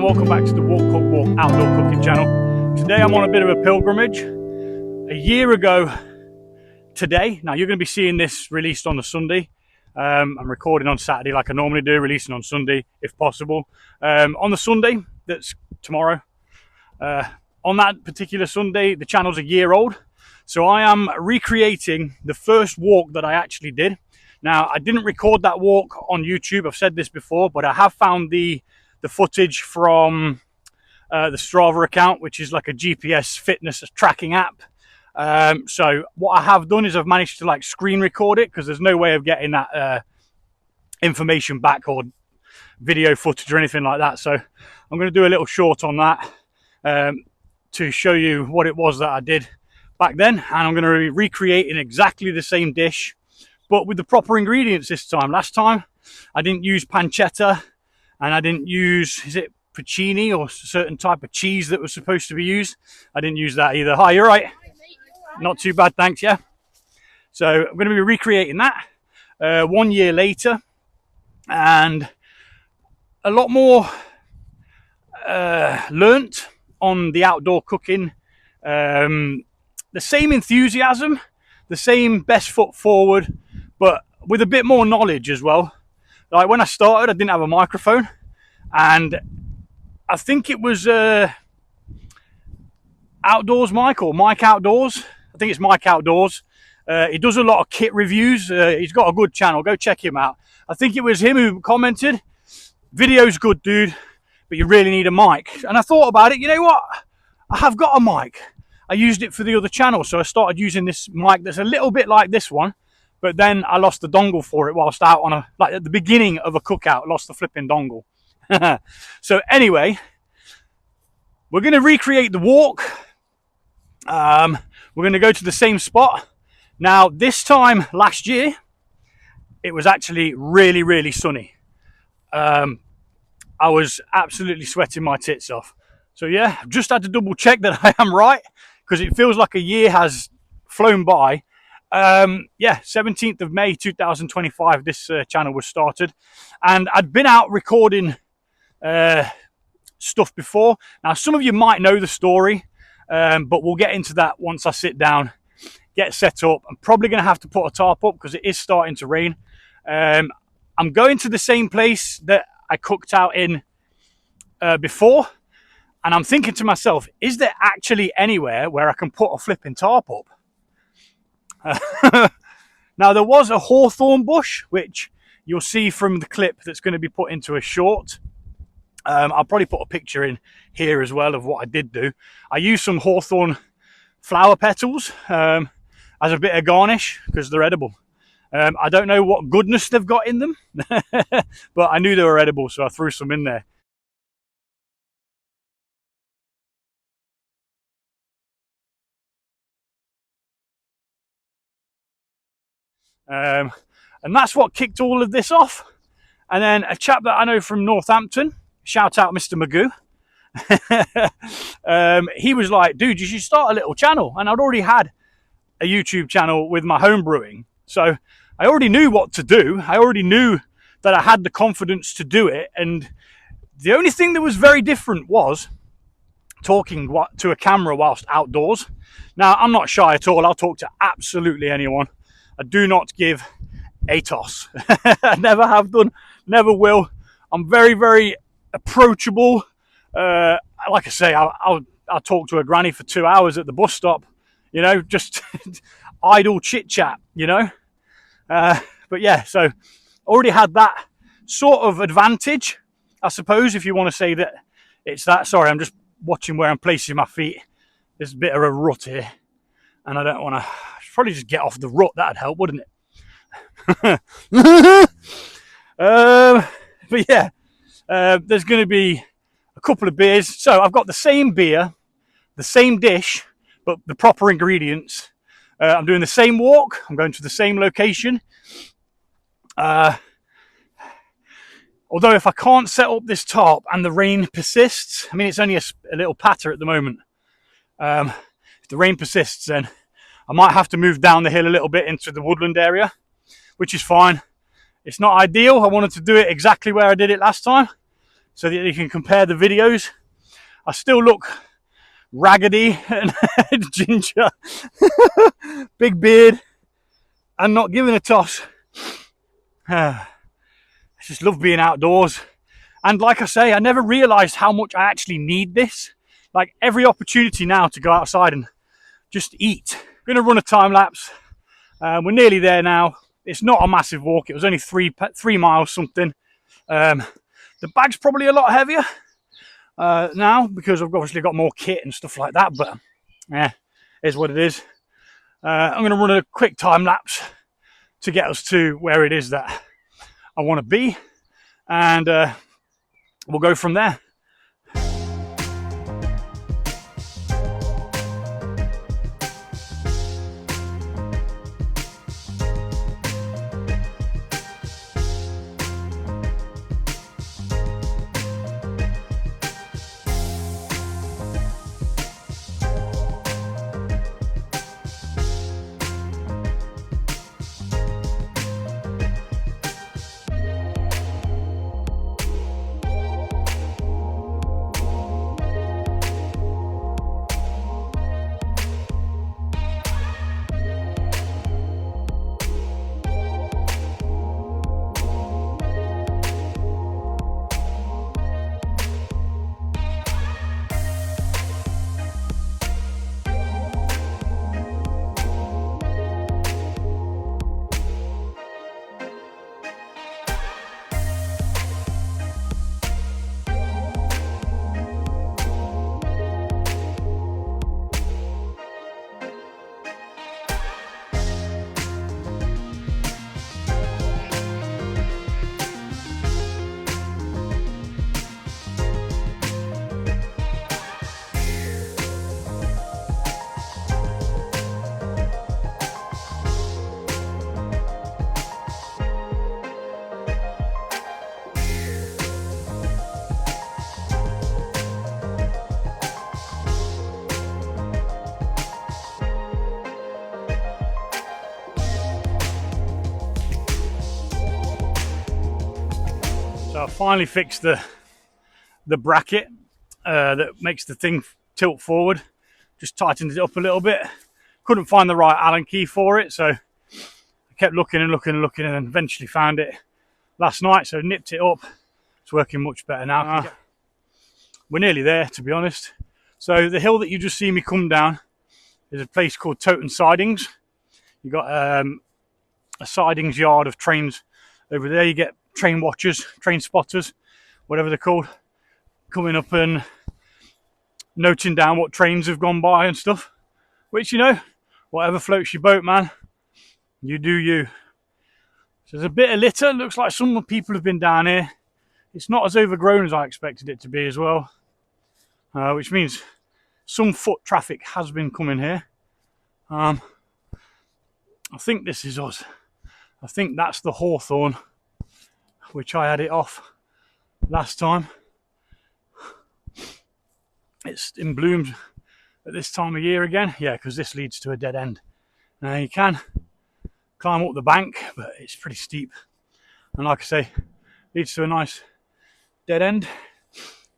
welcome back to the Walk Cook Walk outdoor cooking channel. Today I'm on a bit of a pilgrimage. A year ago today, now you're going to be seeing this released on the Sunday. I'm recording on Saturday like I normally do, releasing on Sunday if possible. On the Sunday, that's tomorrow, on that particular Sunday, the channel's a year old. So I am recreating the first walk that I actually did. Now, I didn't record that walk on YouTube, I've said this before, but I have found the footage from the Strava account, which is like a GPS fitness tracking app. So what I have done is I've managed to like screen record it, because there's no way of getting that information back or video footage or anything like that. So I'm going to do a little short on that to show you what it was that I did back then, and I'm going to be recreating exactly the same dish, but with the proper ingredients this time. Last time I didn't use pancetta, and I didn't use, is it pacchini or a certain type of cheese that was supposed to be used? I didn't use that either. Hi, you're right. Not too bad, thanks. Yeah. So I'm going to be recreating that 1 year later, and a lot more learnt on the outdoor cooking. The same enthusiasm, the same best foot forward, but with a bit more knowledge as well. Like when I started, I didn't have a microphone, and I think it was Outdoors Mike or Mike Outdoors. I think it's Mike Outdoors. He does a lot of kit reviews. He's got a good channel. Go check him out. I think it was him who commented, "Video's good, dude, but you really need a mic." And I thought about it. You know what? I have got a mic. I used it for the other channel, so I started using this mic that's a little bit like this one, but then I lost the dongle for it whilst out on like at the beginning of a cookout, lost the flipping dongle. So anyway, we're going to recreate the walk. We're going to go to the same spot. Now, this time last year, it was actually really, really sunny. I was absolutely sweating my tits off. So yeah, I've just had to double check that I am right, because it feels like a year has flown by. Yeah, 17th of May 2025 this channel was started, and I'd been out recording stuff before. Now some of you might know the story, but we'll get into that once I sit down, get set up. I'm probably going to have to put a tarp up because it is starting to rain. I'm going to the same place that I cooked out in before, and I'm thinking to myself, is there actually anywhere where I can put a flipping tarp up? Now, there was a hawthorn bush, which you'll see from the clip that's going to be put into a short. I'll probably put a picture in here as well of what I did do. I used some hawthorn flower petals as a bit of garnish because they're edible. I don't know what goodness they've got in them, but I knew they were edible, so I threw some in there. And that's what kicked all of this off. And then a chap that I know from Northampton, shout out Mr. Magoo, he was like, dude, you should start a little channel. And I'd already had a YouTube channel with my home brewing, so I already knew what to do. I already knew that I had the confidence to do it, and the only thing that was very different was talking to a camera whilst outdoors. Now, I'm not shy at all. I'll talk to absolutely anyone. I do not give a toss. I never have done, never will. I'm very, very approachable. Like I say, I'll talk to a granny for 2 hours at the bus stop, you know, just idle chit chat, you know. But yeah, so already had that sort of advantage, I suppose, if you want to say that it's that. Sorry, I'm just watching where I'm placing my feet. There's a bit of a rut here, and I don't want to. Probably just get off the rut. That'd help, wouldn't it? But yeah, there's going to be a couple of beers. So I've got the same beer, the same dish, but the proper ingredients. I'm doing the same walk. I'm going to the same location. Although if I can't set up this tarp and the rain persists, I mean, it's only a little patter at the moment. If the rain persists, then I might have to move down the hill a little bit into the woodland area, which is fine. It's not ideal. I wanted to do it exactly where I did it last time. so that you can compare the videos. I still look raggedy and ginger, big beard, and not giving a toss. I just love being outdoors. And like I say, I never realised how much I actually need this. Like every opportunity now to go outside and just eat. I'm going to run a time lapse. We're nearly there now. It's not a massive walk. It was only 3 miles something. The bag's probably a lot heavier now because I've obviously got more kit and stuff like that. But yeah, is what it is. I'm going to run a quick time lapse to get us to where it is that I want to be, and we'll go from there. So I finally fixed the bracket that makes the thing tilt forward. Just tightened it up a little bit. Couldn't find the right Allen key for it, so I kept looking and looking and looking, and eventually found it last night. So nipped it up. It's working much better now. We're nearly there, to be honest. So the hill that you just see me come down is a place called Toten Sidings. You got a sidings yard of trains over there. You get train watchers, train spotters, whatever they're called, coming up and noting down what trains have gone by and stuff. Which, you know, whatever floats your boat, man. You do you. So there's a bit of litter. Looks like some people have been down here. It's not as overgrown as I expected it to be as well. Which means some foot traffic has been coming here. I think this is us. I think that's the Hawthorn, which I had it off last time. It's in bloom at this time of year again. Yeah, because this leads to a dead end. Now you can climb up the bank, but it's pretty steep. And like I say, leads to a nice dead end.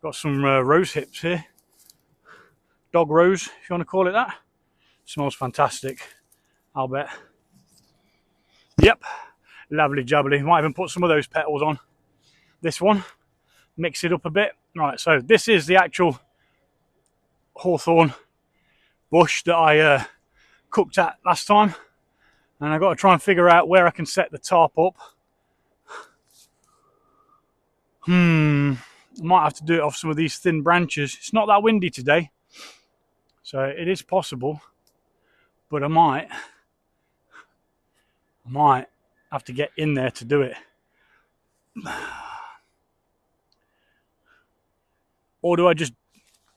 Got some rose hips here. Dog rose, if you want to call it that. Smells fantastic, I'll bet. Yep, lovely jubbly. Might even put some of those petals on this one. Mix it up a bit. Right, so this is the actual Hawthorn bush that I cooked at last time. And I've got to try and figure out where I can set the tarp up. I might have to do it off some of these thin branches. It's not that windy today, so it is possible, but I might have to get in there to do it. Or do I just...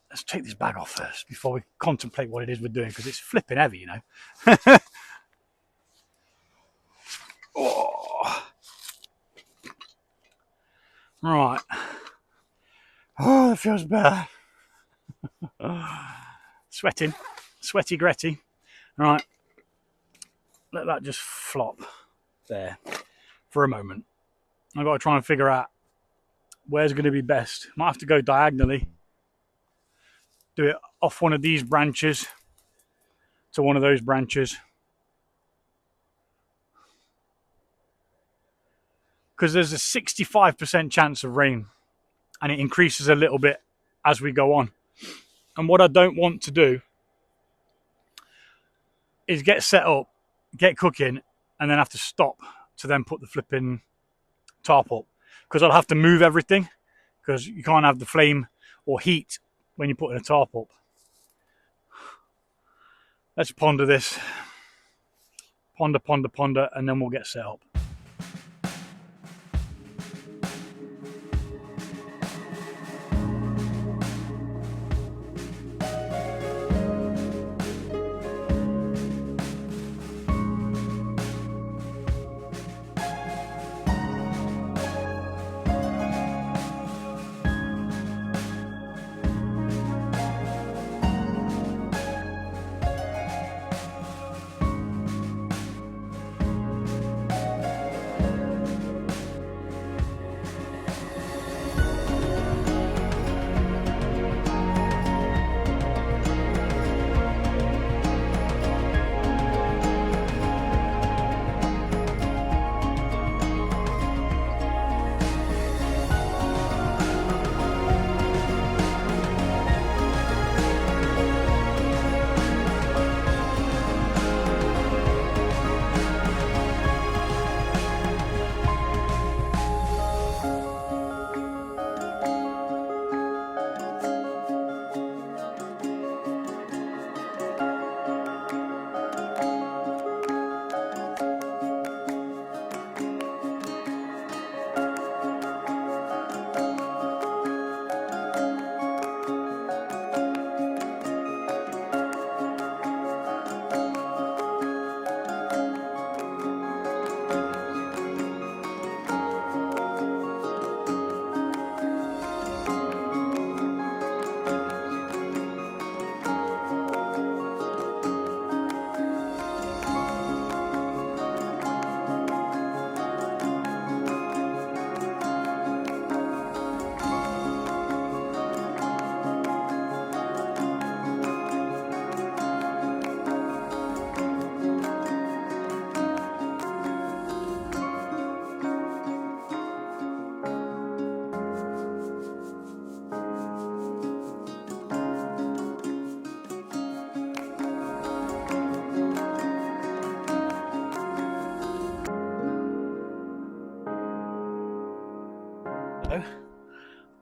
Let's take this bag off first before we contemplate what it is we're doing, because it's flipping heavy, you know. Oh. Right. Oh, that feels better. Sweating. Sweaty Gretty. Right. Let that just flop there for a moment. I've got to try and figure out where's going to be best. Might have to go diagonally, do it off one of these branches to one of those branches, because there's a 65% chance of rain, and it increases a little bit as we go on. And what I don't want to do is get set up, get cooking, and then have to stop to then put the flipping tarp up, because I'll have to move everything, because you can't have the flame or heat when you're putting a tarp up. Let's ponder this. Ponder, and then we'll get set up.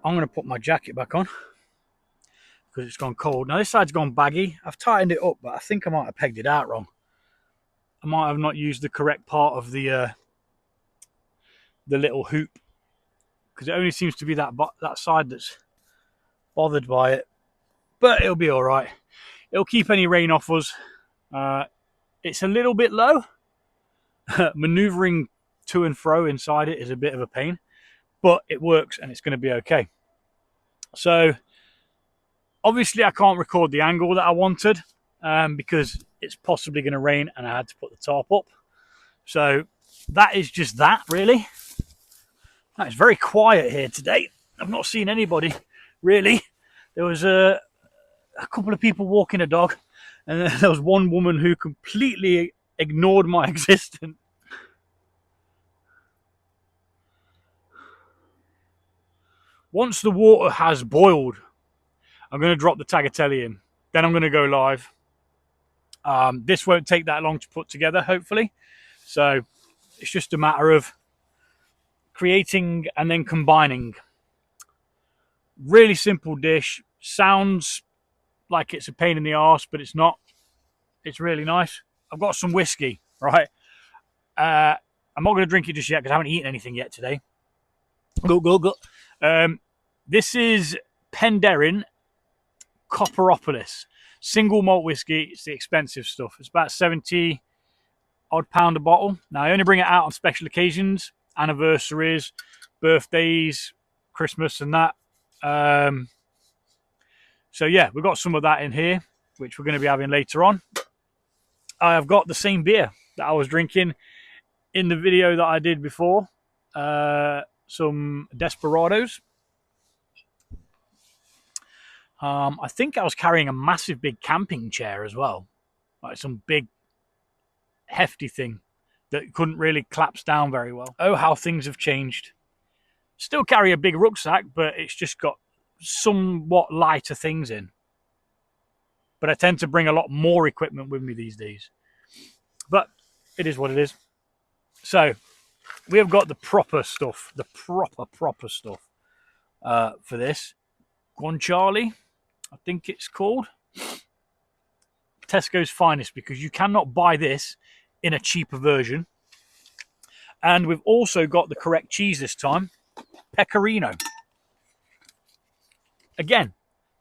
I'm going to put my jacket back on because it's gone cold. Now this side's gone baggy. I've tightened it up, but I think I might have pegged it out wrong. I might have not used the correct part of the little hoop, because it only seems to be that side that's bothered by it. But it'll be all right. It'll keep any rain off us. It's a little bit low. Maneuvering to and fro inside it is a bit of a pain, but it works and it's going to be okay. So obviously I can't record the angle that I wanted because it's possibly going to rain and I had to put the tarp up. So that is just that, really. It's very quiet here today. I've not seen anybody really. There was a couple of people walking a dog, and then there was one woman who completely ignored my existence. Once the water has boiled, I'm going to drop the tagliatelle in. Then I'm going to go live. This won't take that long to put together, hopefully. So it's just a matter of creating and then combining. Really simple dish. Sounds like it's a pain in the arse, but it's not. It's really nice. I've got some whiskey, right? I'm not going to drink it just yet because I haven't eaten anything yet today. Go. This is Penderyn Copperopolis single malt whiskey. It's the expensive stuff. It's about 70 odd pound a bottle. Now I only bring it out on special occasions, anniversaries, birthdays, Christmas and that. So yeah, we've got some of that in here, which we're going to be having later on. I have got the same beer that I was drinking in the video that I did before, some Desperados. I think I was carrying a massive big camping chair as well, like some big hefty thing that couldn't really collapse down very well. Oh, how things have changed. Still carry a big rucksack, but it's just got somewhat lighter things in. But I tend to bring a lot more equipment with me these days. But it is what it is. So we have got the proper stuff, the proper stuff for this. Guanciale, I think it's called. Tesco's finest, because you cannot buy this in a cheaper version. And we've also got the correct cheese this time, Pecorino. Again,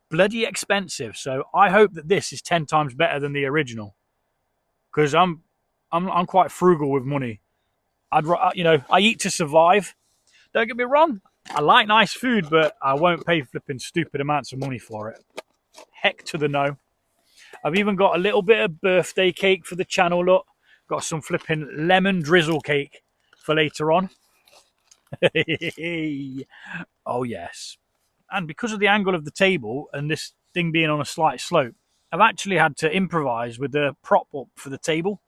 bloody expensive. So I hope that this is 10 times better than the original, because I'm quite frugal with money. I eat to survive. Don't get me wrong, I like nice food, but I won't pay flipping stupid amounts of money for it. Heck to the no. I've even got a little bit of birthday cake for the channel. Look, got some flipping lemon drizzle cake for later on. Oh yes. And because of the angle of the table and this thing being on a slight slope, I've actually had to improvise with the prop up for the table.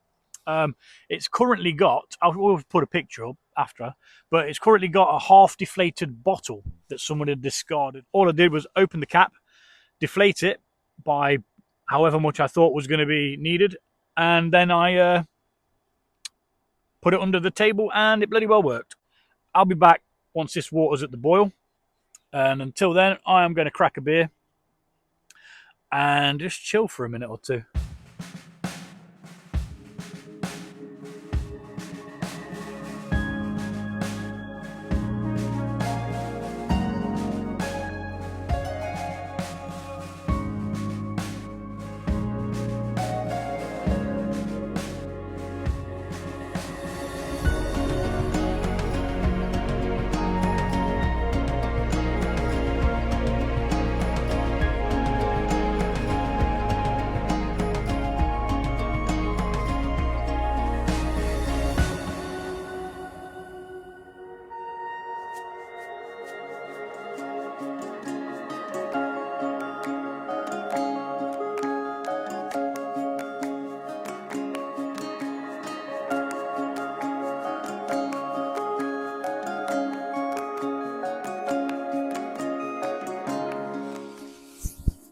It's currently got, I'll put a picture up after, but it's currently got a half deflated bottle that someone had discarded. All I did was open the cap, deflate it by however much I thought was going to be needed, and then I put it under the table, and it bloody well worked. I'll be back once this water's at the boil, and until then I am going to crack a beer and just chill for a minute or two.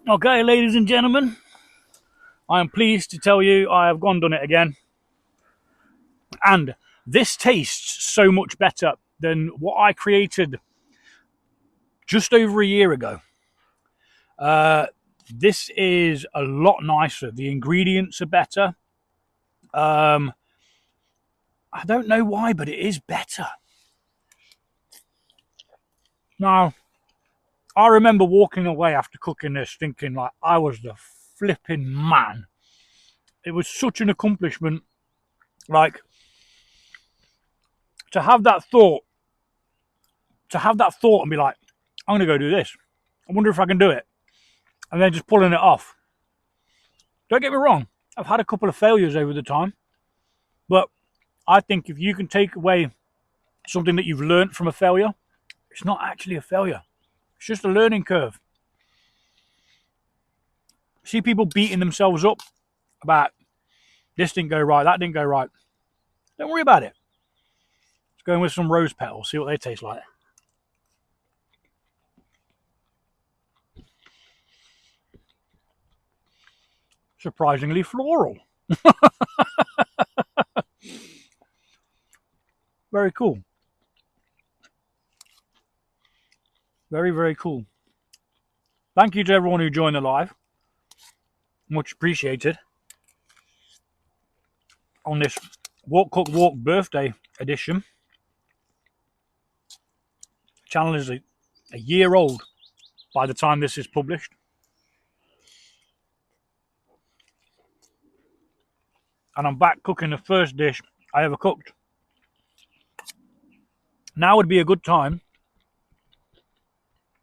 Okay, ladies and gentlemen, I am pleased to tell you I have gone done it again. And this tastes so much better than what I created just over a year ago. This is a lot nicer. The ingredients are better. I don't know why, but it is better. Now, I remember walking away after cooking this thinking like I was the flipping man. It was such an accomplishment. Like, to have that thought and be like, I'm going to go do this. I wonder if I can do it. And then just pulling it off. Don't get me wrong, I've had a couple of failures over the time. But I think if you can take away something that you've learned from a failure, it's not actually a failure. It's just a learning curve. See people beating themselves up about this didn't go right, that didn't go right. Don't worry about it. Let's go in with some rose petals, see what they taste like. Surprisingly floral. Very cool. Very, very cool. Thank you to everyone who joined the live. Much appreciated. On this Walk Cook Walk birthday edition. The channel is a year old by the time this is published. And I'm back cooking the first dish I ever cooked. Now would be a good time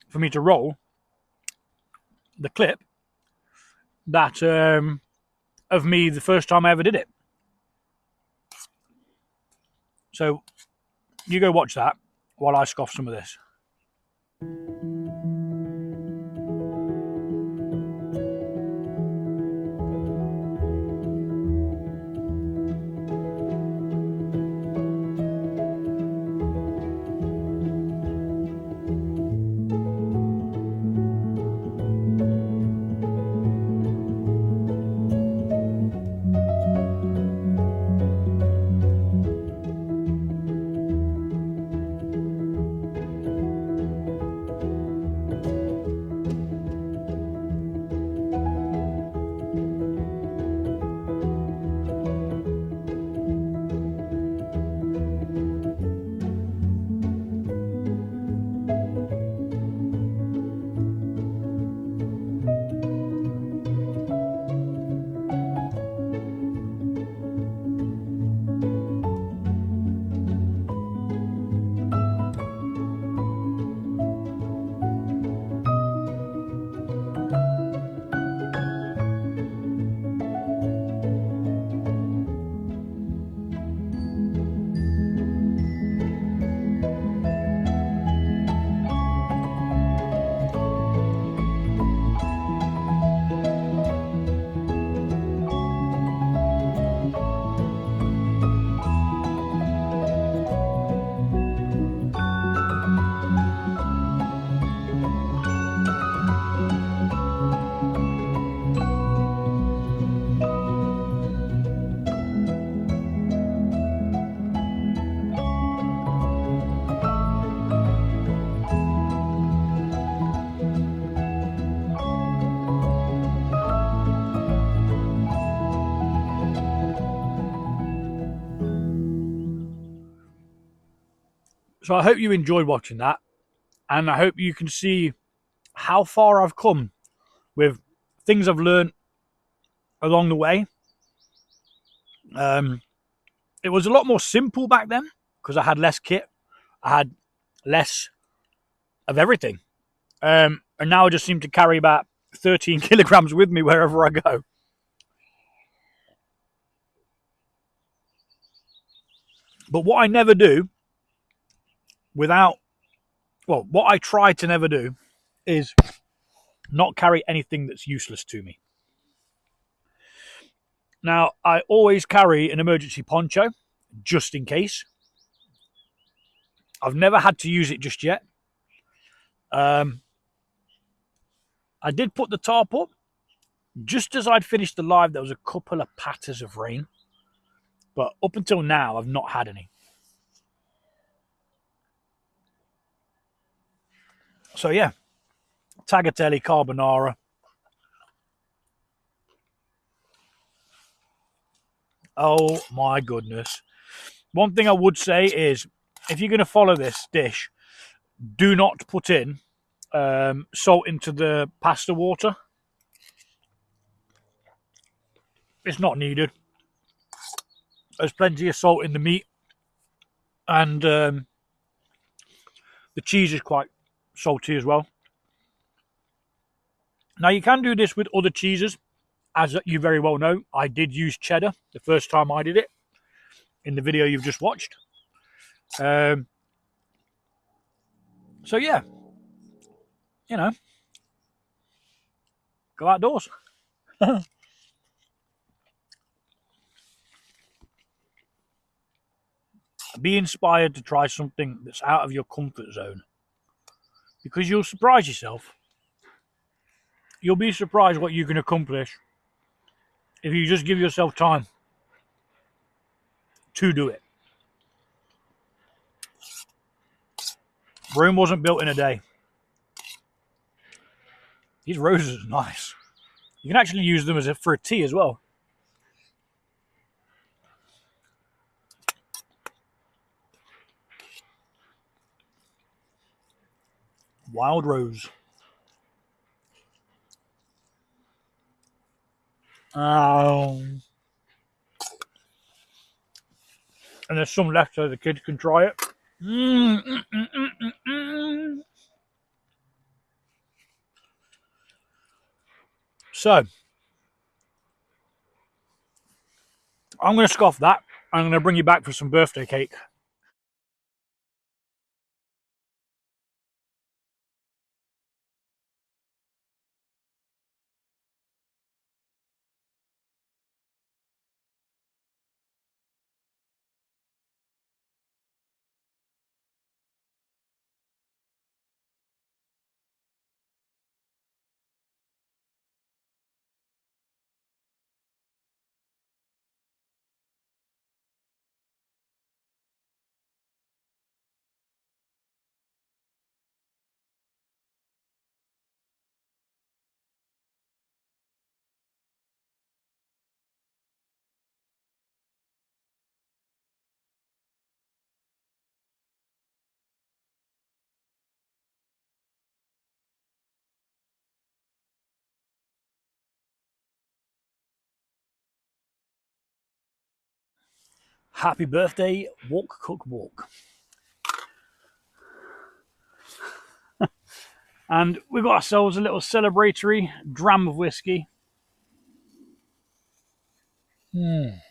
for me to roll the clip that of me the first time I ever did it. So you go watch that while I scoff some of this. So I hope you enjoyed watching that, and I hope you can see how far I've come with things I've learned along the way. It was a lot more simple back then because I had less kit. I had less of everything. And now I just seem to carry about 13 kilograms with me wherever I go. But what I never do what I try to never do is not carry anything that's useless to me. Now, I always carry an emergency poncho just in case. I've never had to use it just yet. I did put the tarp up. Just as I'd finished the live, there was a couple of patters of rain. But up until now, I've not had any. So yeah, tagliatelle, carbonara. Oh my goodness. One thing I would say is, if you're going to follow this dish, do not put in salt into the pasta water. It's not needed. There's plenty of salt in the meat, and the cheese is quite salty as well. Now, you can do this with other cheeses. As you very well know, I did use cheddar the first time I did it in the video you've just watched. So yeah, you know, go outdoors. Be inspired to try something that's out of your comfort zone, because you'll surprise yourself. You'll be surprised what you can accomplish if you just give yourself time to do it. Rome wasn't built in a day. These roses are nice. You can actually use them for a tea as well. Wild rose. And there's some left so the kids can try it. So, I'm going to scoff that. I'm going to bring you back for some birthday cake. Happy birthday, walk, cook, walk. And we've got ourselves a little celebratory dram of whiskey. 1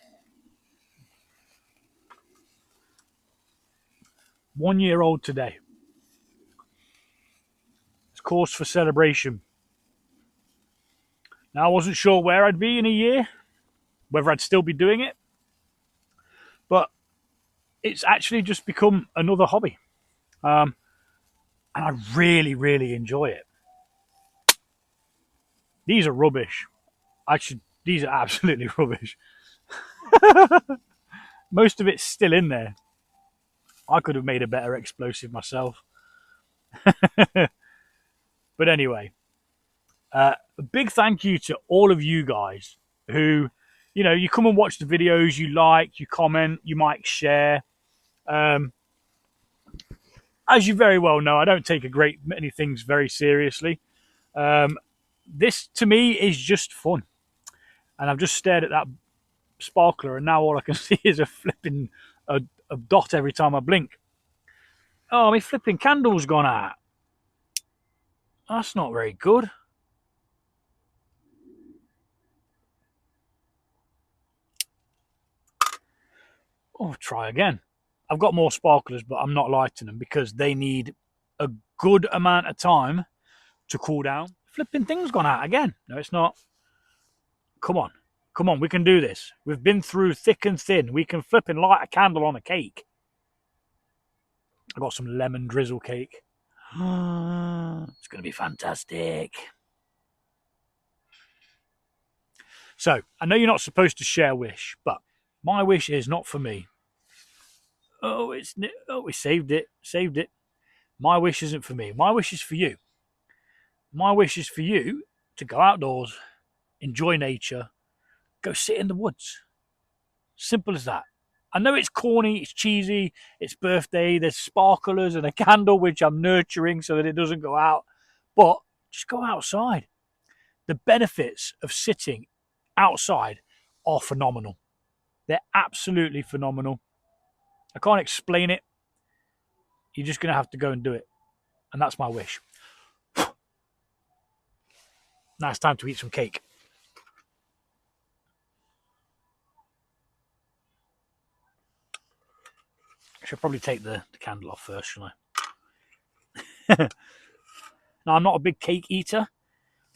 year old today. It's cause for celebration. Now, I wasn't sure where I'd be in a year, whether I'd still be doing it, but it's actually just become another hobby. And I really, really enjoy it. These are rubbish. These are absolutely rubbish. Most of it's still in there. I could have made a better explosive myself. But anyway, a big thank you to all of you guys who, you come and watch the videos, you like, you comment, you might share. as you very well know, I don't take a great many things very seriously. This to me is just fun, and I've just stared at that sparkler, and now all I can see is a flipping a dot every time I blink. Oh, my flipping candle's gone out. That's not very good. Oh, try again. I've got more sparklers, but I'm not lighting them because they need a good amount of time to cool down. Flipping thing's gone out again. No, it's not. Come on. Come on, we can do this. We've been through thick and thin. We can flip and light a candle on a cake. I got some lemon drizzle cake. It's going to be fantastic. So, I know you're not supposed to share wish, but my wish is not for me. Oh, we saved it. Saved it. My wish isn't for me. My wish is for you. My wish is for you to go outdoors, enjoy nature, go sit in the woods. Simple as that. I know it's corny, it's cheesy, it's birthday, there's sparklers and a candle which I'm nurturing so that it doesn't go out, but just go outside. The benefits of sitting outside are phenomenal. They're absolutely phenomenal. I can't explain it. You're just going to have to go and do it. And that's my wish. Now it's time to eat some cake. I should probably take the candle off first, shouldn't I? Now, I'm not a big cake eater,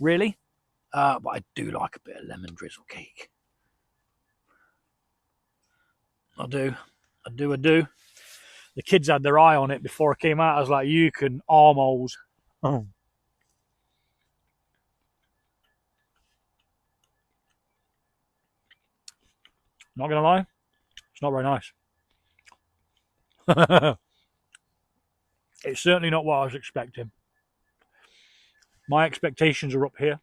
really, but I do like a bit of lemon drizzle cake. I do. The kids had their eye on it before I came out. I was like, you can armholes. Oh. Not going to lie, it's not very nice. It's certainly not what I was expecting. My expectations are up here.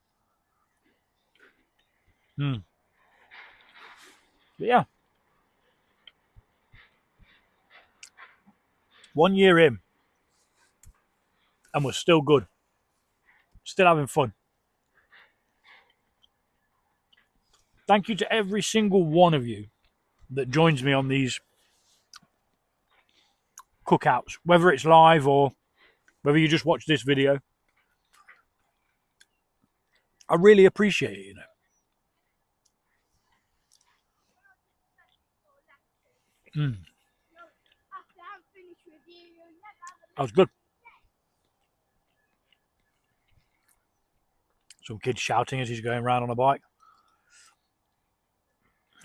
But yeah. 1 year in, and we're still good. Still having fun. Thank you to every single one of you that joins me on these cookouts, whether it's live or whether you just watch this video. I really appreciate it, you know. That was good. Some kid shouting as he's going around on a bike.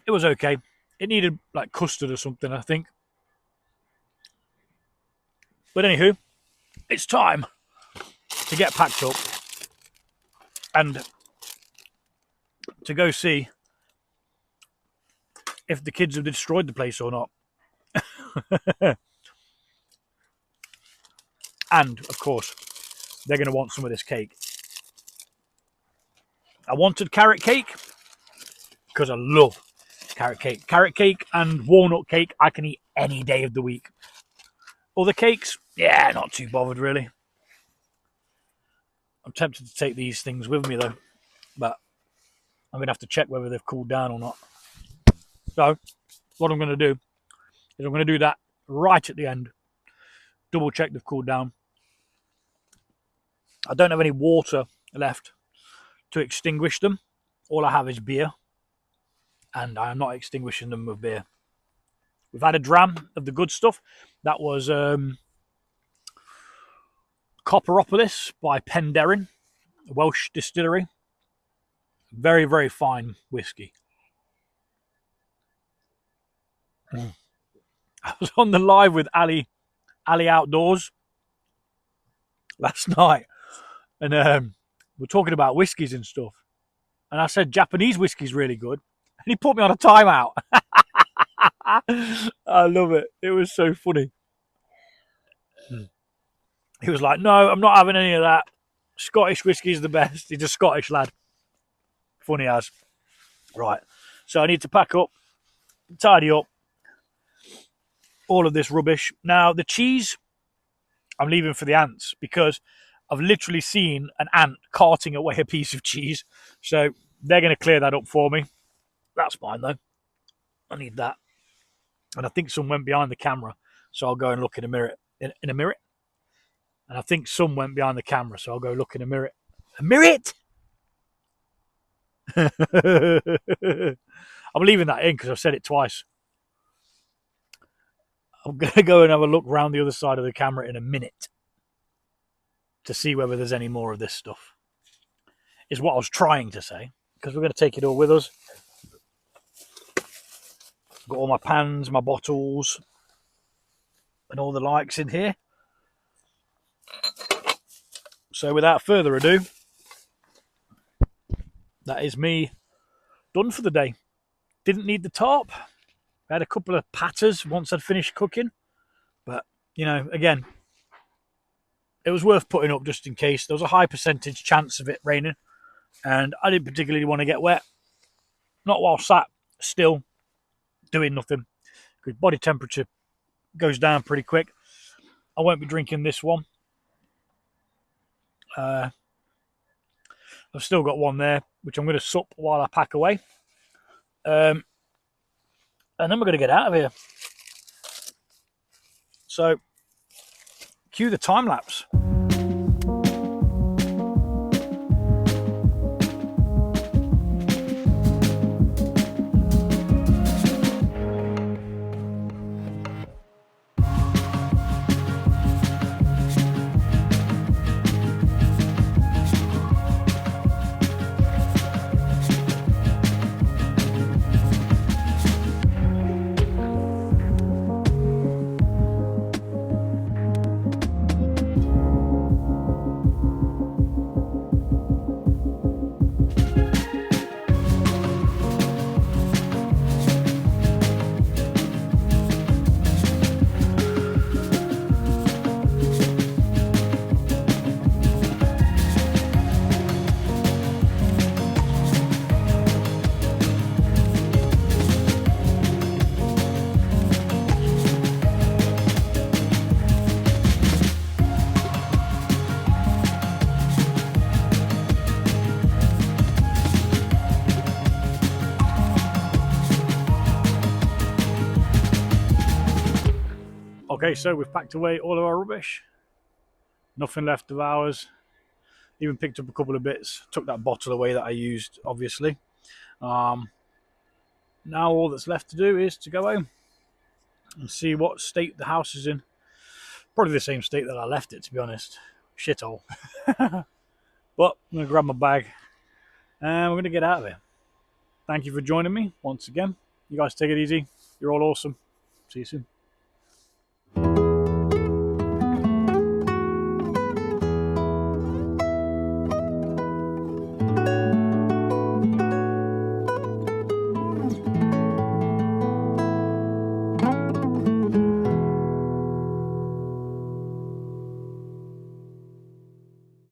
It was okay. It needed like custard or something, I think. But anywho, it's time to get packed up and to go see if the kids have destroyed the place or not. And, of course, they're going to want some of this cake. I wanted carrot cake because I love carrot cake. Carrot cake and walnut cake I can eat any day of the week. Other cakes, yeah, not too bothered really. I'm tempted to take these things with me though, but I'm going to have to check whether they've cooled down or not. So, what I'm going to do is I'm going to do that right at the end. Double check they've cooled down. I don't have any water left to extinguish them. All I have is beer, and I'm not extinguishing them with beer. We've had a dram of the good stuff. That was Copperopolis by Penderyn, a Welsh distillery. Very, very fine whiskey. I was on the live with Ali Outdoors last night, and we're talking about whiskies and stuff. And I said Japanese whiskey's really good, and he put me on a timeout. I love it. It was so funny. He was like, "No, I'm not having any of that. Scottish whiskey's the best." He's a Scottish lad. Funny as. Right. So I need to pack up, tidy up all of this rubbish. Now, the cheese I'm leaving for the ants because I've literally seen an ant carting away a piece of cheese. So they're going to clear that up for me. That's fine though. I need that. And I think some went behind the camera, so I'll go and look in a mirror. In a mirror? And I think some went behind the camera, so I'll go look in a mirror. A mirror? I'm leaving that in because I've said it twice. I'm going to go and have a look round the other side of the camera in a minute to see whether there's any more of this stuff. Is what I was trying to say, because we're going to take it all with us. Got all my pans, my bottles, and all the likes in here. So without further ado, that is me done for the day. Didn't need the tarp. I had a couple of patters once I'd finished cooking. But, you know, again, it was worth putting up just in case. There was a high percentage chance of it raining. And I didn't particularly want to get wet. Not while sat still doing nothing. Because body temperature goes down pretty quick. I won't be drinking this one. I've still got one there, which I'm going to sup while I pack away. And then we're going to get out of here. So, cue the time lapse. Okay, so we've packed away all of our rubbish. Nothing left of ours. Even picked up a couple of bits. Took that bottle away that I used, obviously. Now all that's left to do is to go home and see what state the house is in. Probably the same state that I left it, to be honest. Shithole. But I'm going to grab my bag and we're going to get out of here. Thank you for joining me once again. You guys take it easy. You're all awesome. See you soon.